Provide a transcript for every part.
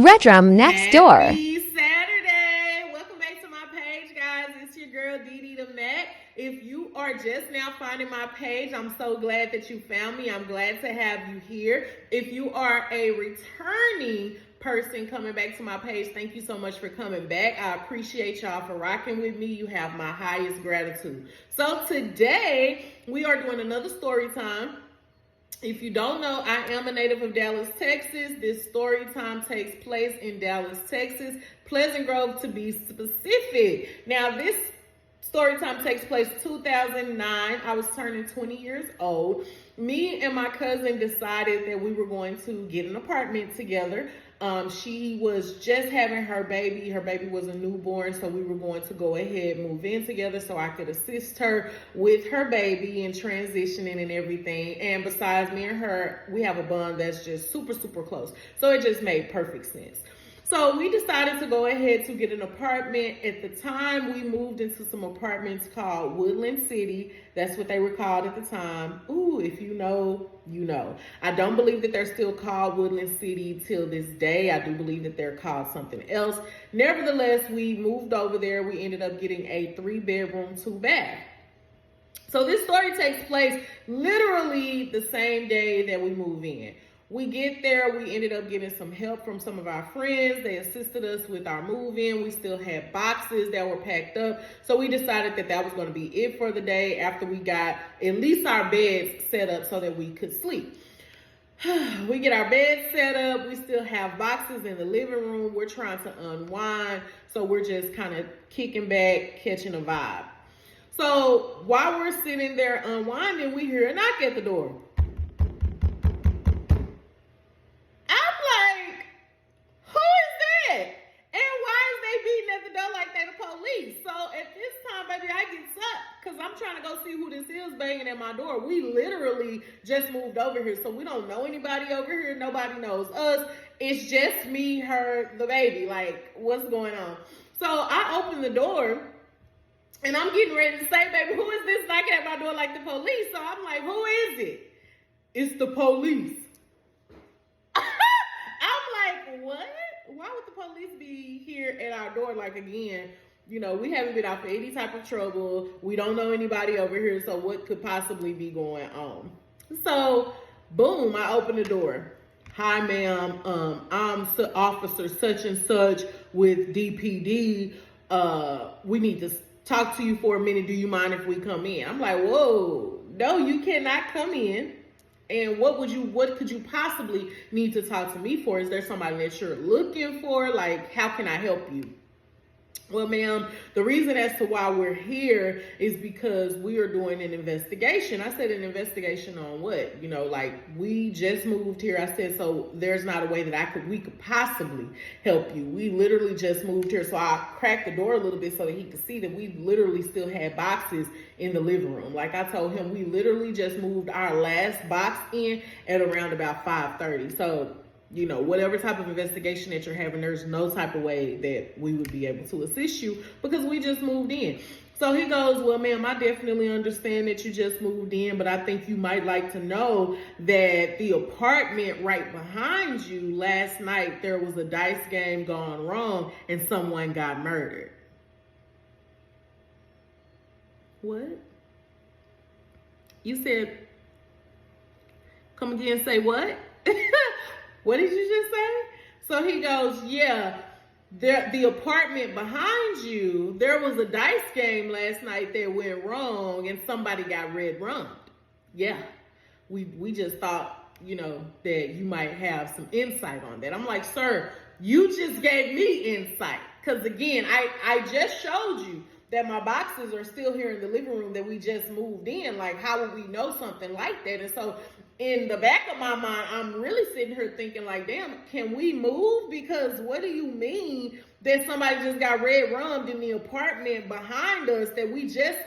REDRUM next door. Happy Saturday! Welcome back to my page, guys. It's your girl, Dedethemack. If you are just now finding my page, I'm so glad that you found me. I'm glad to have you here. If you are a returning person coming back to my page, thank you so much for coming back. I appreciate y'all for rocking with me. You have my highest gratitude. So today, we are doing another story time. If you don't know, I am a native of Dallas, Texas. This story time takes place in Dallas, Texas, Pleasant Grove to be specific. Now, this story time takes place 2009. I was turning 20 years old. Me and my cousin decided that we were going to get an apartment together. She was just having her baby. Her baby was a newborn, so we were going to go ahead and move in together so I could assist her with her baby and transitioning and everything. And besides, me and her, we have a bond that's just super, super close. So it just made perfect sense. So we decided to go ahead to get an apartment. At the time, we moved into some apartments called Woodland City. That's what they were called at the time. Ooh, if you know, you know. I don't believe that they're still called Woodland City till this day. I do believe that they're called something else. Nevertheless, we moved over there. We ended up getting a 3-bedroom, 2-bath. So this story takes place literally the same day that we move in. We get there, we ended up getting some help from some of our friends. They assisted us with our move-in. We still had boxes that were packed up. So we decided that that was going to be it for the day after we got at least our beds set up so that we could sleep. We get our beds set up. We still have boxes in the living room. We're trying to unwind. So we're just kind of kicking back, catching a vibe. So while we're sitting there unwinding, we hear a knock at the door. So at this time, baby, I get stuck because I'm trying to go see who this is banging at my door. We literally just moved over here, so we don't know anybody over here. Nobody knows us. It's just me, her, the baby. Like, what's going on? So I open the door, and I'm getting ready to say, baby, who is this knocking at my door like the police? So I'm like, who is it? It's the police. I'm like, what? Why would the police be here at our door? Like, again, you know, we haven't been out for any type of trouble. We don't know anybody over here, so what could possibly be going on? So, boom, I open the door. Hi, ma'am. I'm Officer such and such with DPD. We need to talk to you for a minute. Do you mind if we come in? I'm like, whoa, no, you cannot come in. And what could you possibly need to talk to me for? Is there somebody that you're looking for? Like, how can I help you? Well, ma'am, the reason as to why we're here is because we are doing an investigation. I said, an investigation on what? You know, like, we just moved here. I said, so there's not a way that we could possibly help you. We literally just moved here. So I cracked the door a little bit so that he could see that we literally still had boxes in the living room. Like I told him, we literally just moved our last box in at around about 5:30. So, you know, whatever type of investigation that you're having, there's no type of way that we would be able to assist you because we just moved in. So he goes, well, ma'am, I definitely understand that you just moved in, but I think you might like to know that the apartment right behind you, last night, there was a dice game gone wrong and someone got murdered. What? You said, come again, say what? What did you just say? So he goes, yeah, the apartment behind you, there was a dice game last night that went wrong and somebody got REDRUMmed. Yeah, we just thought, you know, that you might have some insight on that. I'm like, sir, you just gave me insight. Because again, I just showed you that my boxes are still here in the living room that we just moved in. Like, how would we know something like that? And so in the back of my mind, I'm really sitting here thinking like, damn, can we move? Because what do you mean that somebody just got REDRUMmed in the apartment behind us that we just,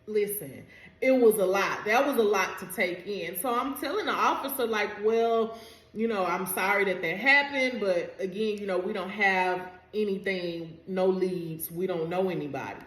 listen, it was a lot. That was a lot to take in. So I'm telling the officer like, well, you know, I'm sorry that happened, but again, you know, we don't have anything, no leads. We don't know anybody.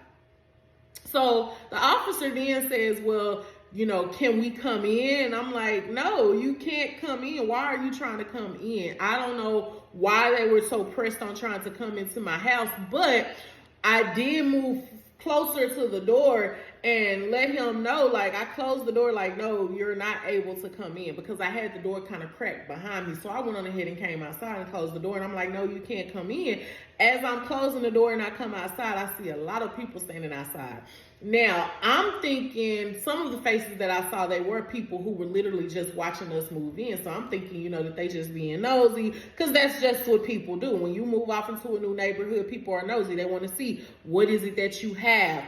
So the officer then says, well, can we come in? I'm like, no, you can't come in. Why are you trying to come in? I don't know why they were so pressed on trying to come into my house, but I did move closer to the door and let him know, like, I closed the door, like, no, you're not able to come in, because I had the door kind of cracked behind me. So I went on ahead and came outside and closed the door, and I'm like, no, you can't come in. As I'm closing the door and I come outside, I see a lot of people standing outside. Now, I'm thinking some of the faces that I saw, they were people who were literally just watching us move in. So I'm thinking, that they just being nosy, because that's just what people do. When you move off into a new neighborhood, people are nosy. They want to see, what is it that you have?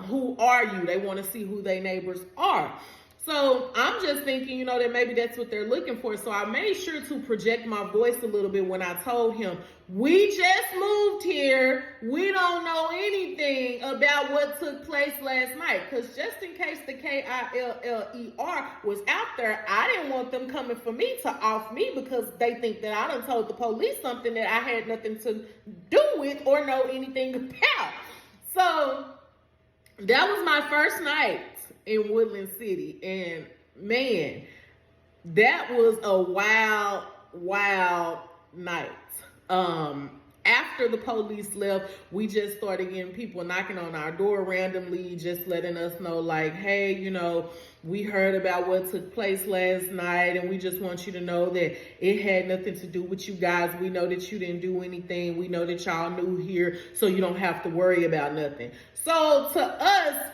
Who are you? They want to see who their neighbors are. So I'm just thinking, that maybe that's what they're looking for. So I made sure to project my voice a little bit when I told him, we just moved here. We don't know anything about what took place last night. Because just in case the KILLER was out there, I didn't want them coming for me to off me, because they think that I done told the police something that I had nothing to do with or know anything about. So that was my first night in Woodland City, and man, that was a wild night. After the police left, we just started getting people knocking on our door randomly, just letting us know, like, hey, we heard about what took place last night, and we just want you to know that it had nothing to do with you guys. We know that you didn't do anything. We know that y'all new here, so you don't have to worry about nothing. So to us,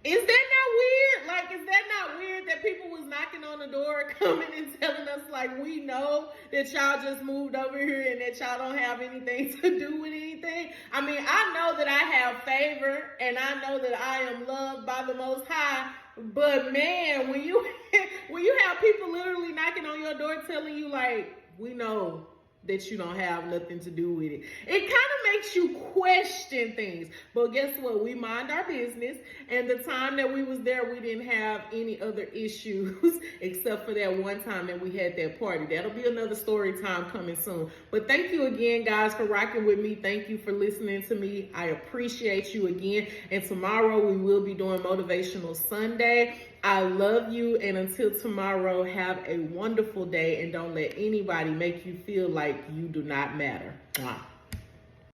is that not weird? Like, is that not weird that people was knocking on the door, coming and telling us, like, we know that y'all just moved over here and that y'all don't have anything to do with anything? I mean, I know that I have favor, and I know that I am loved by the Most High, but man, when you have people literally knocking on your door telling you, like, we know that you don't have nothing to do with it, it kind of makes you question things. But guess what? We mind our business, and the time that we was there, we didn't have any other issues except for that one time that we had that party. That'll be another story time coming soon. But thank you again, guys, for rocking with me. Thank you for listening to me. I appreciate you again. And tomorrow we will be doing Motivational Sunday. I love you, and until tomorrow, have a wonderful day, and don't let anybody make you feel like you do not matter. Mwah.